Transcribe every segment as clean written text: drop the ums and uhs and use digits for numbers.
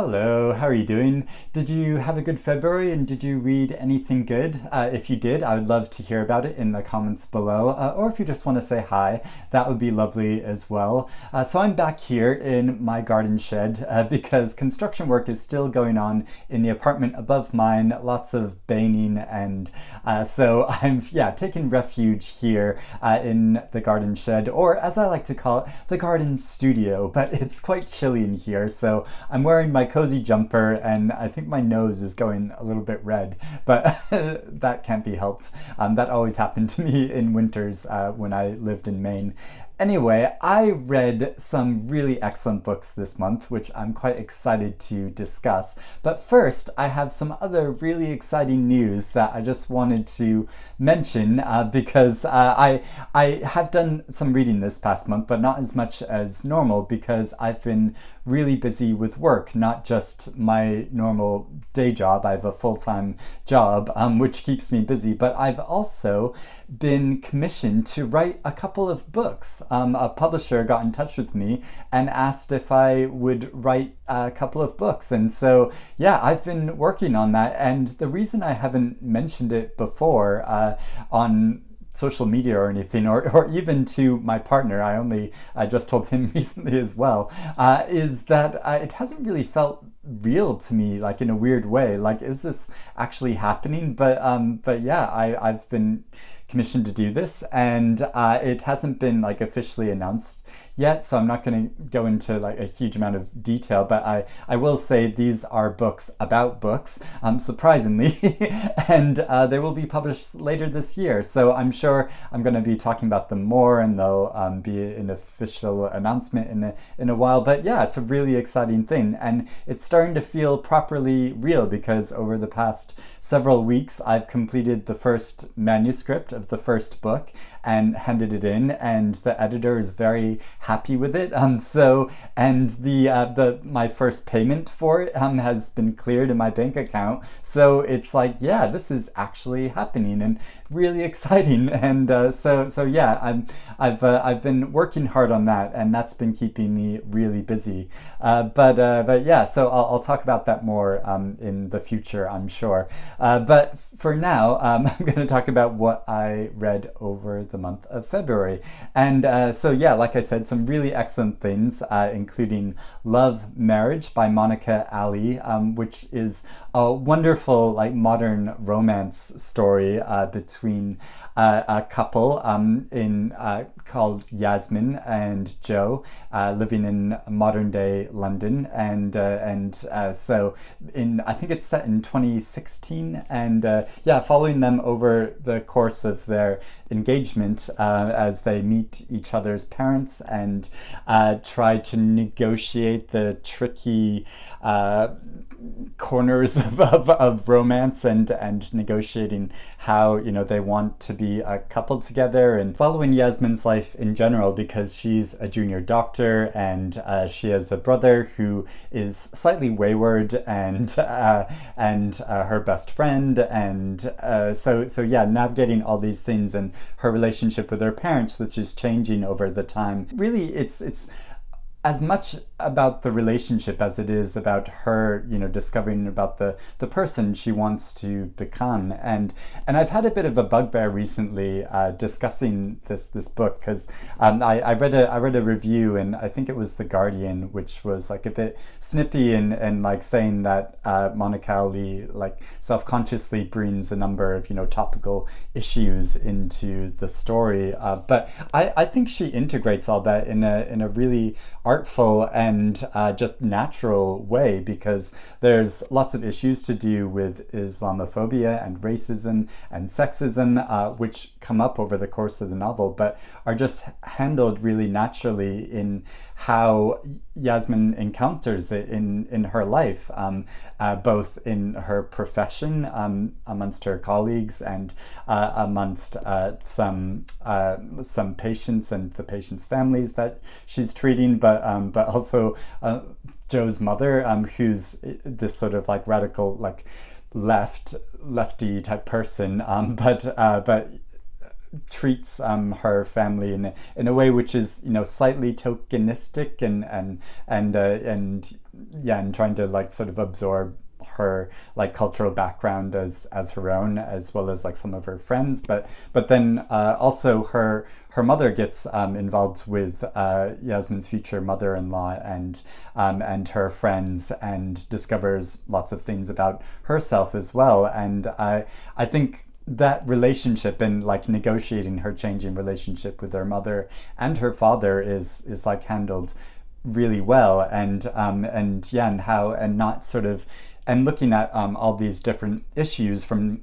Hello, how are you doing? Did you have a good February and did you read anything good? If you did, I would love to hear about it in the comments below, or if you just want to say hi, that would be lovely as well. So I'm back here in my garden shed because construction work is still going on in the apartment above mine, lots of banging, and so I'm taking refuge here in the garden shed, or as I like to call it, the garden studio, but it's quite chilly in here, so I'm wearing my cozy jumper and I think my nose is going a little bit red, but that can't be helped. That always happened to me in winters when I lived in Maine. Anyway, I read some really excellent books this month, which I'm quite excited to discuss. But first, I have some other really exciting news that I just wanted to mention because I have done some reading this past month, but not as much as normal because I've been really busy with work, not just my normal day job. I have a full-time job, which keeps me busy, but I've also been commissioned to write a couple of books. A publisher got in touch with me and asked if I would write a couple of books. And so, I've been working on that. And the reason I haven't mentioned it before on social media or anything, or even to my partner, I just told him recently as well, is that it hasn't really felt real to me, like in a weird way. Like, is this actually happening? But yeah, I've been commissioned to do this, and it hasn't been like officially announced yet, so I'm not going to go into like a huge amount of detail, but I will say these are books about books, surprisingly, and they will be published later this year, so I'm sure I'm going to be talking about them more, and they'll be an official announcement in a while. But yeah, it's a really exciting thing, and it's starting to feel properly real because over the past several weeks I've completed the first manuscript of the first book and handed it in, and the editor is very happy with it. And my first payment for it has been cleared in my bank account. So it's like, yeah, this is actually happening and really exciting. And I've been working hard on that, and that's been keeping me really busy. But yeah, so I'll talk about that more in the future, I'm sure. But for now, I'm going to talk about what I read over the month of February. And like I said, some really excellent things, including Love, Marriage by Monica Ali, which is a wonderful like modern romance story between a couple called Yasmin and Joe, living in modern day London, and so I think it's set in 2016, and following them over the course of their engagement as they meet each other's parents and try to negotiate the tricky corners of romance and negotiating how they want to be a couple together, and following Yasmin's life in general because she's a junior doctor and she has a brother who is slightly wayward, and her best friend, and navigating all these things and her relationship with her parents, which is changing over the time. Really, it's as much about the relationship as it is about her, discovering about the person she wants to become. And I've had a bit of a bugbear recently discussing this book because I read a review, and I think it was The Guardian, which was like a bit snippy and like saying that Monica Ali like self-consciously brings a number of topical issues into the story, but I think she integrates all that in a really artful and just natural way, because there's lots of issues to do with Islamophobia and racism and sexism, which come up over the course of the novel, but are just handled really naturally in how Yasmin encounters it in her life, both in her profession, amongst her colleagues, and amongst some patients and the patients' families that she's treating, but also Joe's mother, who's this sort of like radical, like lefty type person, but treats her family in a way which is, you know, slightly tokenistic and yeah, and trying to like sort of absorb her like cultural background as her own, as well as like some of her friends, but then also her mother gets involved with Yasmin's future mother-in-law and her friends, and discovers lots of things about herself as well. And I think that relationship and like negotiating her changing relationship with her mother and her father is like handled really well. And yeah, and how, and not sort of, and looking at all these different issues from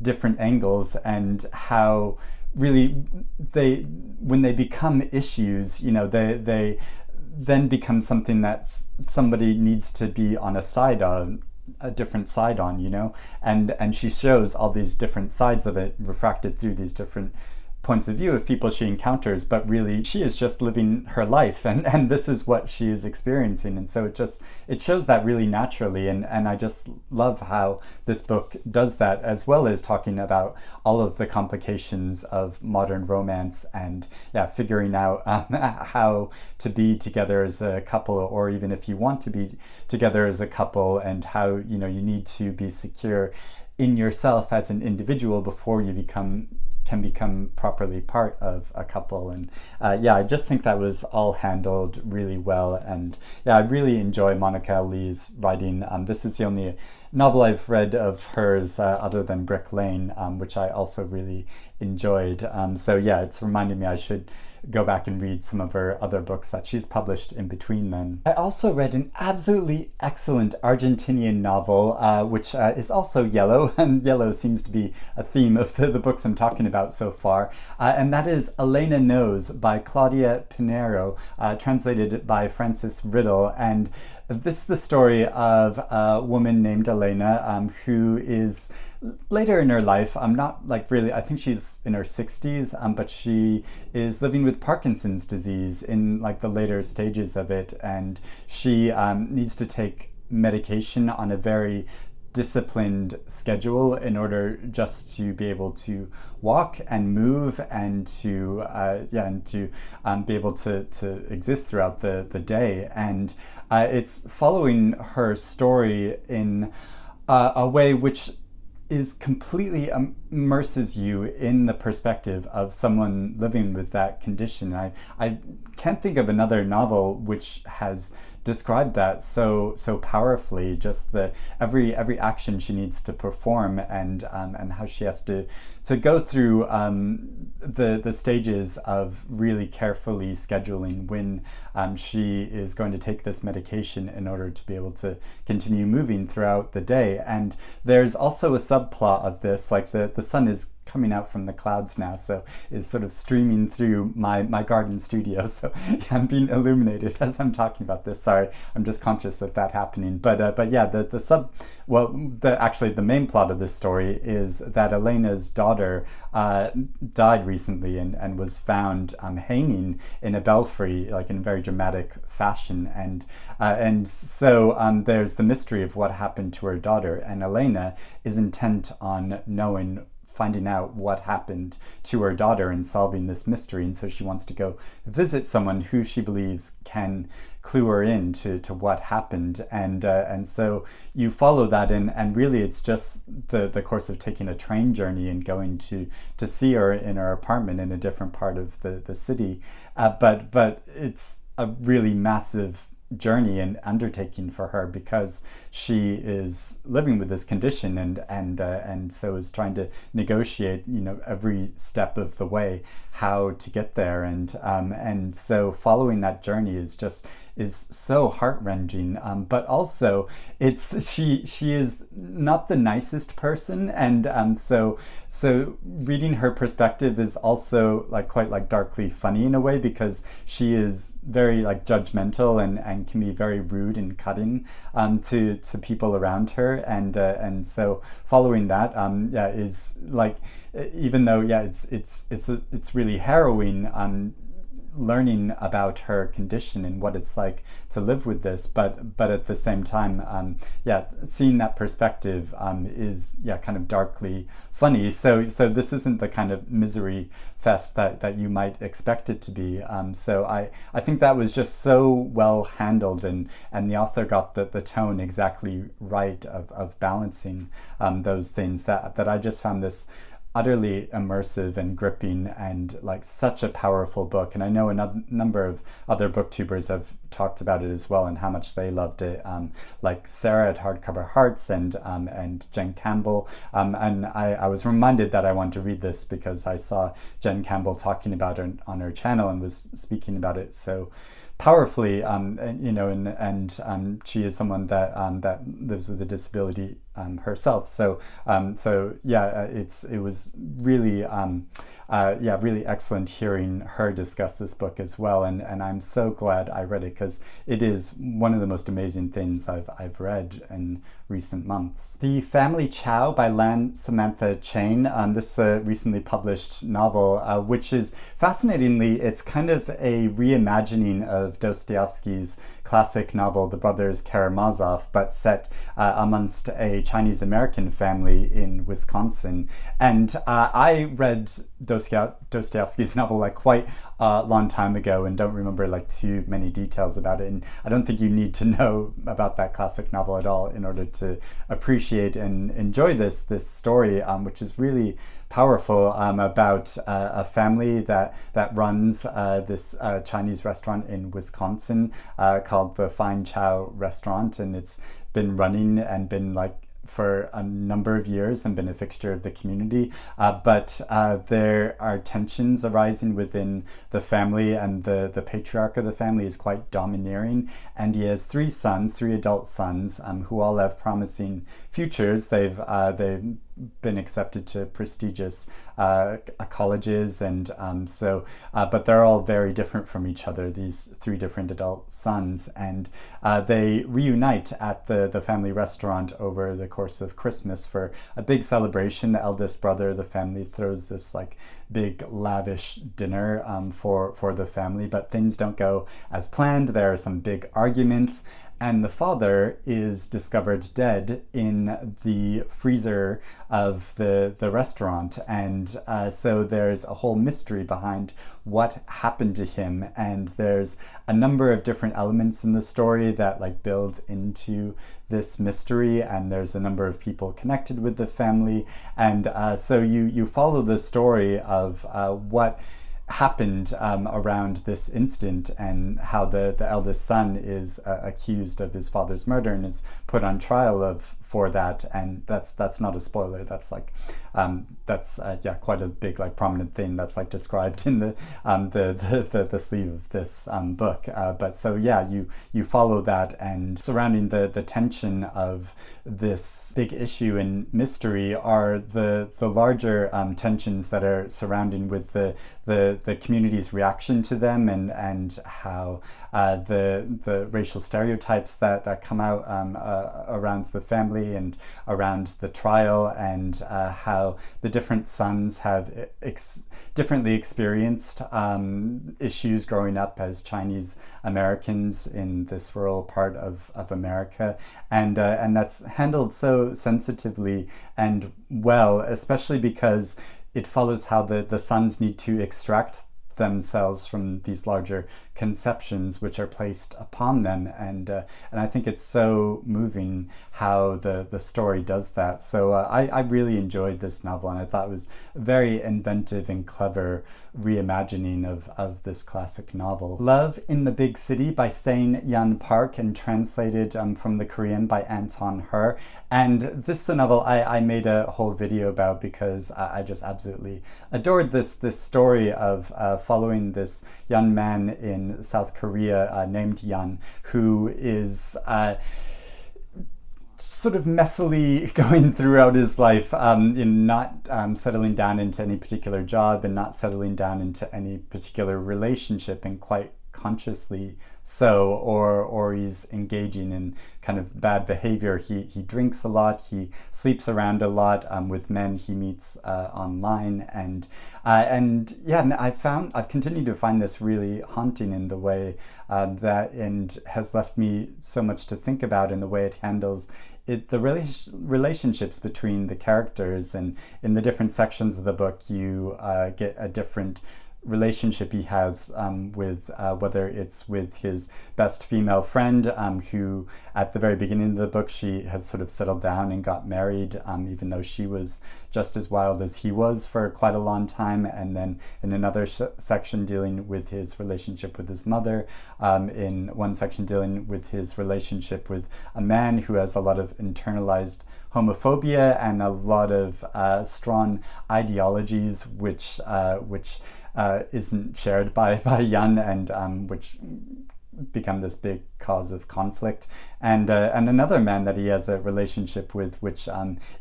different angles, and how really they, when they become issues, you know, they then become something that somebody needs to be on a different side on, you know. And she shows all these different sides of it refracted through these different points of view of people she encounters, but really she is just living her life, and this is what she is experiencing. And so it shows that really naturally, and I just love how this book does that, as well as talking about all of the complications of modern romance, and yeah, figuring out how to be together as a couple, or even if you want to be together as a couple, and how, you know, you need to be secure in yourself as an individual before you can become properly part of a couple. And yeah, I just think that was all handled really well. And yeah, I really enjoy Monica Lee's writing. This is the only novel I've read of hers other than Brick Lane, which I also really enjoyed. So yeah, it's reminding me I should go back and read some of her other books that she's published in between then. I also read an absolutely excellent Argentinian novel, which is also yellow, and yellow seems to be a theme of the books I'm talking about so far, and that is Elena Nose by Claudia Pineiro, translated by Francis Riddle. And this is the story of a woman named Elena, who is later in her life, not like really, I think she's in her 60s, but she is living with Parkinson's disease in like the later stages of it, and she needs to take medication on a very disciplined schedule in order just to be able to walk and move, and to be able to exist throughout the day. And it's following her story in a way which is completely immerses you in the perspective of someone living with that condition. I can't think of another novel which has described that so powerfully. Just the every action she needs to perform, and how she has to go through the stages of really carefully scheduling when she is going to take this medication in order to be able to continue moving throughout the day. And there's also a subplot of this, like the sun is coming out from the clouds now, so is sort of streaming through my garden studio. So yeah, I'm being illuminated as I'm talking about this. Sorry, I'm just conscious of that happening. But yeah, the main plot of this story is that Elena's daughter died recently, and was found hanging in a belfry, like in a very dramatic fashion. And so there's the mystery of what happened to her daughter, and Elena is intent on finding out what happened to her daughter and solving this mystery. And so she wants to go visit someone who she believes can clue her in to what happened. And so you follow that in, and really it's just the course of taking a train journey and going to see her in her apartment in a different part of the city. But it's a really massive journey and undertaking for her, because she is living with this condition, and so is trying to negotiate, you know, every step of the way how to get there. And so following that journey is so heart-wrenching, but also she is not the nicest person, and so reading her perspective is also like quite like darkly funny in a way, because she is very like judgmental and can be very rude and cutting to people around her. And so following that is like, even though it's really harrowing, learning about her condition and what it's like to live with this, but at the same time, seeing that perspective is kind of darkly funny. So this isn't the kind of misery fest that you might expect it to be. So I think that was just so well handled, and the author got the tone exactly right of balancing those things, that I just found this utterly immersive and gripping and like such a powerful book. And I know a number of other booktubers have talked about it as well and how much they loved it, like Sarah at Hardcover Hearts and Jen Campbell, and I was reminded that I wanted to read this because I saw Jen Campbell talking about it on her channel and was speaking about it so powerfully, and she is someone that lives with a disability herself. So it was really really excellent hearing her discuss this book as well, and I'm so glad I read it because it is one of the most amazing things I've read in recent months. The Family Cheng by Samantha Cheng. This recently published novel, which is fascinatingly, it's kind of a reimagining of Dostoevsky's classic novel, The Brothers Karamazov, but set amongst a Chinese American family in Wisconsin. And I read Dostoevsky's novel like quite a long time ago and don't remember like too many details about it. And I don't think you need to know about that classic novel at all in order to appreciate and enjoy this story, which is really powerful, about a family that runs this Chinese restaurant in Wisconsin called the Fine Chao Restaurant, and it's been running and been like for a number of years and been a fixture of the community, but there are tensions arising within the family, and the patriarch of the family is quite domineering, and he has three adult sons, who all have promising futures. They've been accepted to prestigious colleges, and but they're all very different from each other, these three different adult sons, and they reunite at the family restaurant over the course of Christmas for a big celebration. The eldest brother of the family throws this like big lavish dinner for the family, but things don't go as planned. There are some big arguments, and the father is discovered dead in the freezer of the restaurant. And so there's a whole mystery behind what happened to him. And there's a number of different elements in the story that like build into this mystery. And there's a number of people connected with the family. And so you follow the story of what happened around this incident, and how the eldest son is accused of his father's murder and is put on trial for that. And that's not a spoiler. That's like quite a big like prominent thing that's like described in the sleeve of this book. But so you follow that, and surrounding the tension of this big issue and mystery are the larger tensions that are surrounding with the community's reaction to them, and how the racial stereotypes that come out around the family and around the trial, and how the different sons have differently experienced issues growing up as Chinese Americans in this rural part of America, and that's handled so sensitively and well, especially because it follows how the sons need to extract themselves from these larger conceptions which are placed upon them, and I think it's so moving how the story does that. So I really enjoyed this novel, and I thought it was a very inventive and clever reimagining of this classic novel. Love in the Big City by Sain Yun Park, and translated from the Korean by Anton Her. And this is a novel I made a whole video about because I just absolutely adored this story of following this young man in South Korea named Yun, who is sort of messily going throughout his life, in not settling down into any particular job and not settling down into any particular relationship, and quite consciously so, or he's engaging in kind of bad behavior. He drinks a lot, he sleeps around a lot with men he meets online, and yeah, and I've continued to find this really haunting in the way that, and has left me so much to think about in the way it handles the relationships between the characters. And in the different sections of the book, you get a different relationship he has with whether it's with his best female friend, who at the very beginning of the book, she has sort of settled down and got married, even though she was just as wild as he was for quite a long time. And then in another section dealing with his relationship with his mother, in one section dealing with his relationship with a man who has a lot of internalized homophobia and a lot of strong ideologies which isn't shared by Yan, and which become this big cause of conflict, and another man that he has a relationship with, which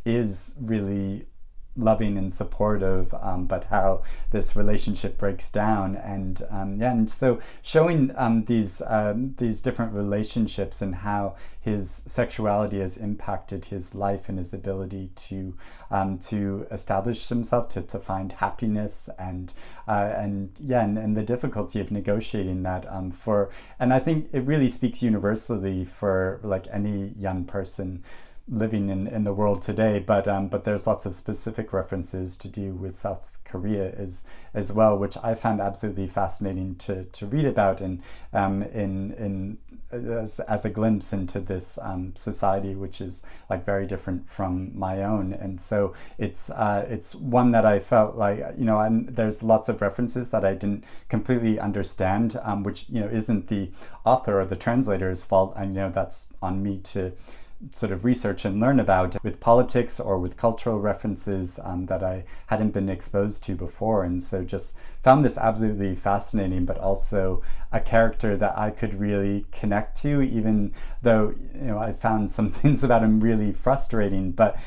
is really loving and supportive, but how this relationship breaks down, and yeah, and so showing these different relationships and how his sexuality has impacted his life and his ability to establish himself, to find happiness, and yeah, and the difficulty of negotiating that and I think it really speaks universally for like any young person living in the world today, but there's lots of specific references to do with South Korea as well, which I found absolutely fascinating to read about, and as a glimpse into this society, which is like very different from my own. And so it's one that I felt like, and there's lots of references that I didn't completely understand, which isn't the author or the translator's fault. I know that's on me to sort of research and learn about with politics or with cultural references that I hadn't been exposed to before. And so just found this absolutely fascinating, but also a character that I could really connect to, even though I found some things about him really frustrating, but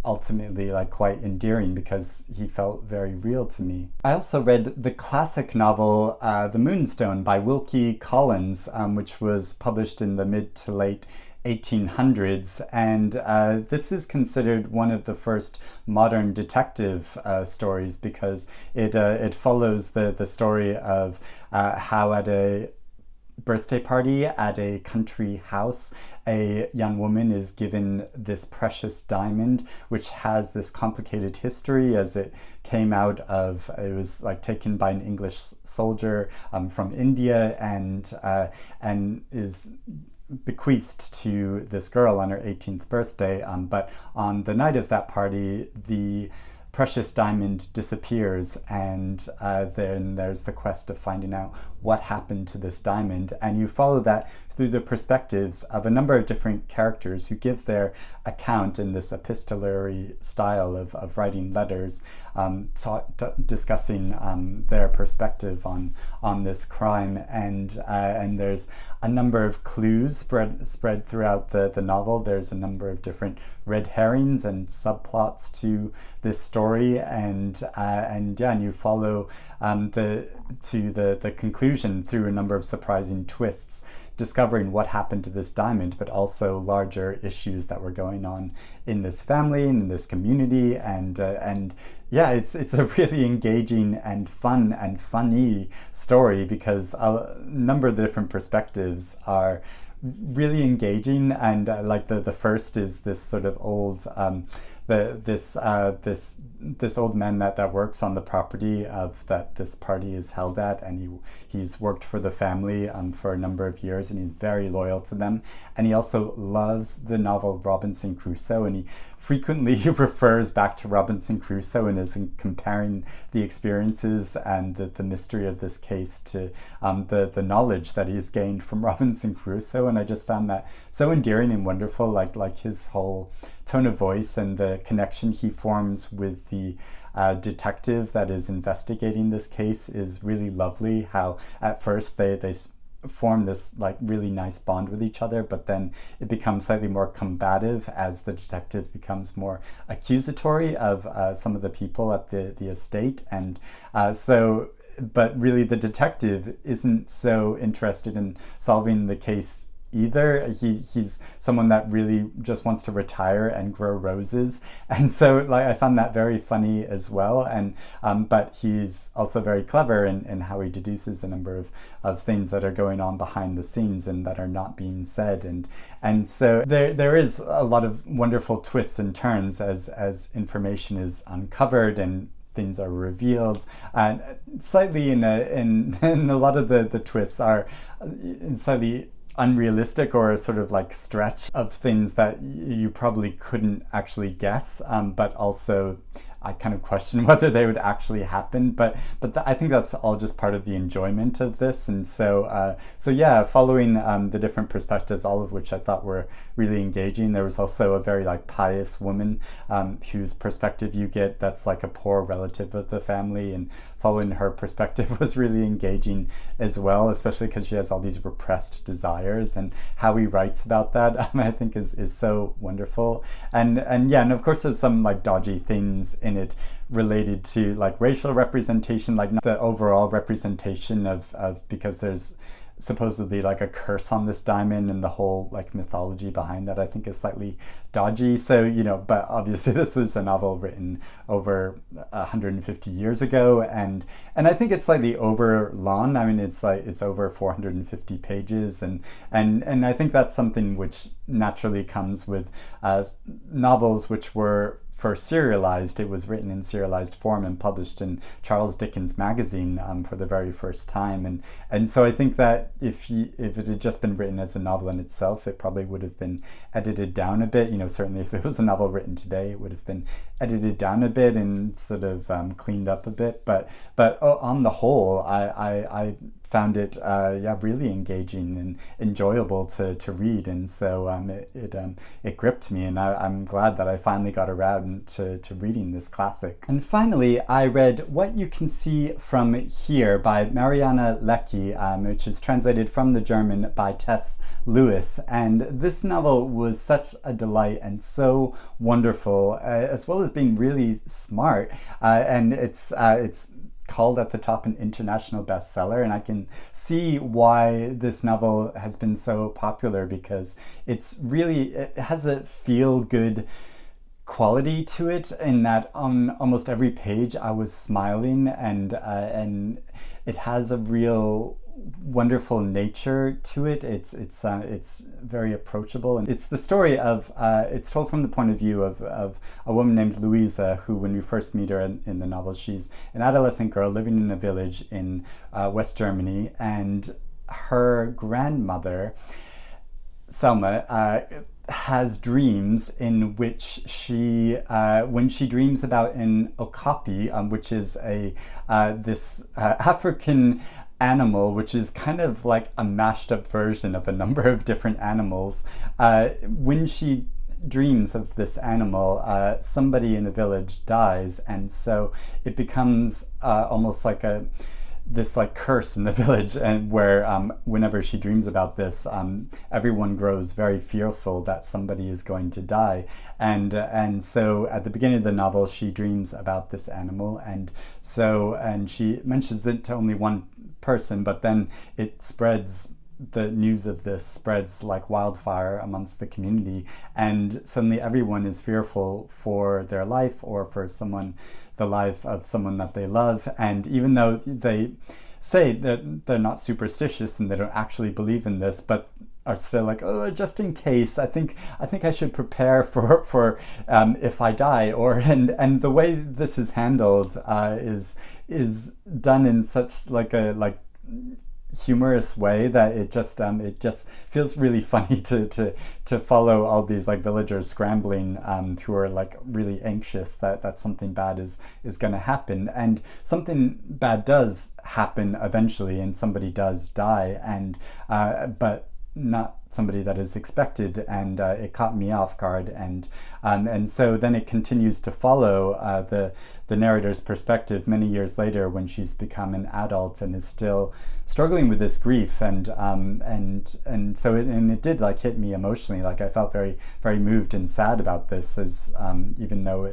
ultimately like quite endearing, because he felt very real to me. I also read the classic novel The Moonstone by Wilkie Collins, which was published in the mid to late 1800s, and this is considered one of the first modern detective stories, because it follows the story of how at a birthday party at a country house, a young woman is given this precious diamond, which has this complicated history, as it came out of, it was like taken by an English soldier from India, and is bequeathed to this girl on her 18th birthday, but on the night of that party, the precious diamond disappears, and then there's the quest of finding out what happened to this diamond. And you follow that through the perspectives of a number of different characters who give their account in this epistolary style of writing letters, discussing their perspective on this crime. And there's a number of clues spread throughout the novel. There's a number of different red herrings and subplots to this story, and you follow the conclusion through a number of surprising twists, discovering what happened to this diamond, but also larger issues that were going on in this family and in this community. And yeah, it's a really engaging and fun and funny story, because a number of the different perspectives are really engaging. And like the first is this sort of old this old man that works on the property of that this party is held at, and he's worked for the family for a number of years, and he's very loyal to them. And he also loves the novel Robinson Crusoe, and he frequently refers back to Robinson Crusoe and is comparing the experiences and the mystery of this case to the knowledge that he's gained from Robinson Crusoe. And I just found that so endearing and wonderful, like his whole tone of voice and the connection he forms with the detective that is investigating this case is really lovely. How at first they form this like really nice bond with each other, but then it becomes slightly more combative as the detective becomes more accusatory of some of the people at the estate. And so but really the detective isn't so interested in solving the case either. He's someone that really just wants to retire and grow roses, and so like I found that very funny as well. And but he's also very clever in how he deduces a number of things that are going on behind the scenes and that are not being said. And so there is a lot of wonderful twists and turns as information is uncovered and things are revealed, and slightly in a lot of the twists are slightly unrealistic or a sort of like stretch of things that you probably couldn't actually guess, but also I kind of question whether they would actually happen, but I think that's all just part of the enjoyment of this. And so yeah, following the different perspectives, all of which I thought were really engaging. There was also a very like pious woman whose perspective you get, that's like a poor relative of the family, and following her perspective was really engaging as well, especially because she has all these repressed desires, and how he writes about that I think is so wonderful. And yeah, and of course there's some like dodgy things in it related to like racial representation, like not the overall representation of because there's supposedly like a curse on this diamond, and the whole like mythology behind that I think is slightly dodgy. So but obviously this was a novel written over 150 years ago, and I think it's slightly over long. I mean, it's over 450 pages, and I think that's something which naturally comes with novels which were first serialized. It was written in serialized form and published in Charles Dickens magazine for the very first time, and so I think that if it had just been written as a novel in itself, it probably would have been edited down a bit. Certainly if it was a novel written today, it would have been edited down a bit and sort of cleaned up a bit. But on the whole, I found it really engaging and enjoyable to read, and so it gripped me, and I'm glad that I finally got around to reading this classic. And finally, I read What You Can See From Here by Mariana Leky, which is translated from the German by Tess Lewis. And this novel was such a delight and so wonderful, as well as being really smart. And it's called at the top an international bestseller, and I can see why this novel has been so popular, because it has a feel-good quality to it, in that on almost every page I was smiling, and it has a real wonderful nature to it. It's very approachable, and it's the story of it's told from the point of view of a woman named Louisa, who, when we first meet her in the novel, she's an adolescent girl living in a village in West Germany, and her grandmother Selma has dreams in which she, when she dreams about an okapi, which is this African animal, which is kind of like a mashed up version of a number of different animals. When she dreams of this animal, somebody in the village dies, and so it becomes almost like this like curse in the village, and where whenever she dreams about this, everyone grows very fearful that somebody is going to die, and so at the beginning of the novel she dreams about this animal, and she mentions it to only one person, but then the news of this spreads like wildfire amongst the community, and suddenly everyone is fearful for their life, or for the life of someone that they love. And even though they say that they're not superstitious and they don't actually believe in this, but are still like, oh, just in case, I think I should prepare for if I die. And the way this is handled is done in such like a humorous way that it just feels really funny to follow all these like villagers scrambling who are like really anxious that something bad is going to happen, and something bad does happen eventually, and somebody does die, and but not somebody that is expected, and it caught me off guard, and so then it continues to follow the narrator's perspective many years later when she's become an adult and is still struggling with this grief, and so it did like hit me emotionally. Like I felt very, very moved and sad about this, as even though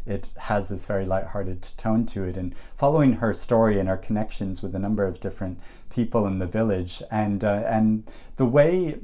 it has this very lighthearted tone to it, and following her story and her connections with a number of different people in the village, and the way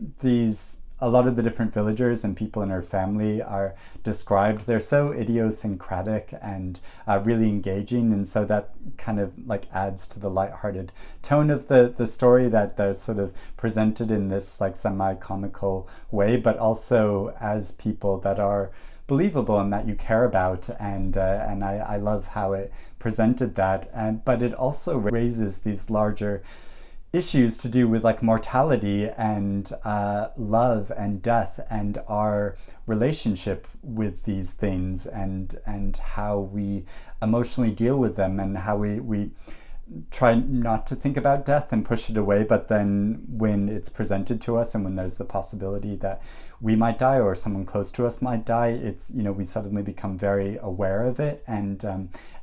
a lot of the different villagers and people in her family are described, they're so idiosyncratic and really engaging, and so that kind of like adds to the lighthearted tone of the story, that they're sort of presented in this like semi-comical way, but also as people that are believable and that you care about, and I love how it presented that, but it also raises these larger issues to do with like mortality and love and death and our relationship with these things, and how we emotionally deal with them, and how we try not to think about death and push it away, but then when it's presented to us and when there's the possibility that we might die or someone close to us might die, it's, you know, we suddenly become very aware of it, and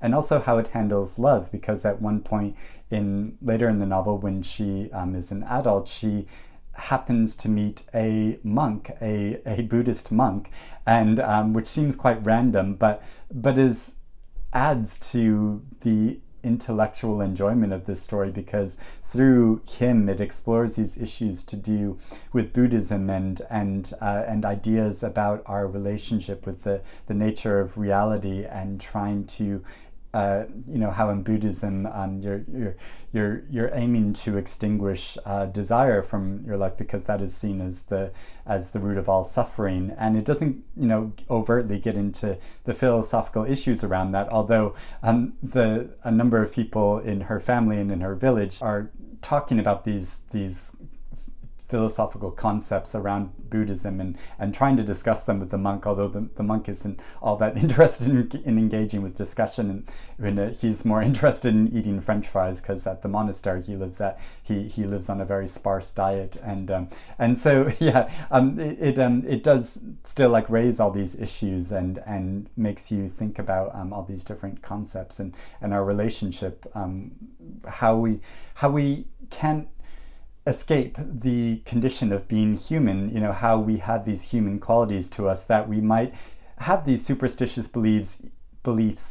also how it handles love, because at one point later in the novel, when she is an adult, she happens to meet a monk, a Buddhist monk, and which seems quite random, but adds to the intellectual enjoyment of this story, because through him it explores these issues to do with Buddhism and ideas about our relationship with the nature of reality, and trying to how in Buddhism you're aiming to extinguish desire from your life, because that is seen as the root of all suffering. And it doesn't overtly get into the philosophical issues around that, although a number of people in her family and in her village are talking about these philosophical concepts around Buddhism, and trying to discuss them with the monk, although the monk isn't all that interested in engaging with discussion, and he's more interested in eating French fries, because at the monastery he lives on a very sparse diet, and so it does still like raise all these issues, and makes you think about all these different concepts, and our relationship, how we can't escape the condition of being human, how we have these human qualities to us, that we might have these superstitious beliefs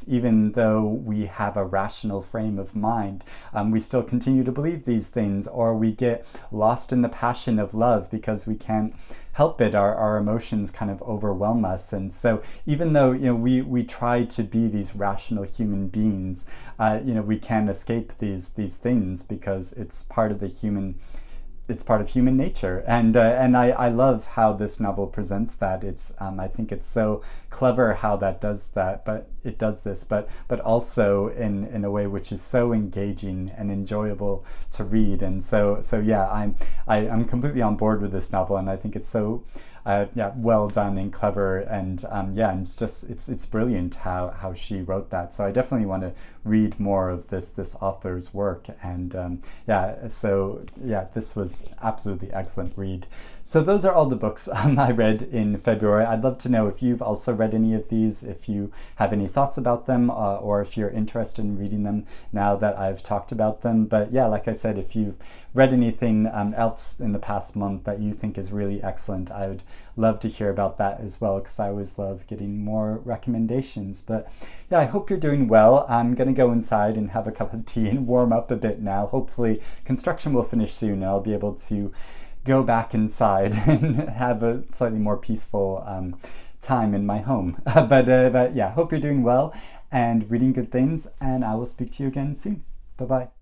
even though we have a rational frame of mind. We still continue to believe these things, or we get lost in the passion of love because we can't help it. Our emotions kind of overwhelm us, and so even though we try to be these rational human beings, we can't escape these things, because it's part of human nature, and I love how this novel presents that. It's I think it's so clever how that does that, but it does this, but also in a way which is so engaging and enjoyable to read, and so yeah, I'm completely on board with this novel, and I think it's so well done and clever, and and it's brilliant how she wrote that. So I definitely want to read more of this author's work, and this was absolutely excellent read. So those are all the books I read in February. I'd love to know if you've also read any of these, if you have any thoughts about them, or if you're interested in reading them now that I've talked about them. But yeah, like I said, if you've read anything else in the past month that you think is really excellent, I would love to hear about that as well, because I always love getting more recommendations. But yeah, I hope you're doing well. I'm gonna go inside and have a cup of tea and warm up a bit now. Hopefully construction will finish soon and I'll be able to go back inside and have a slightly more peaceful time in my home. But yeah, hope you're doing well and reading good things, and I will speak to you again soon. Bye-bye.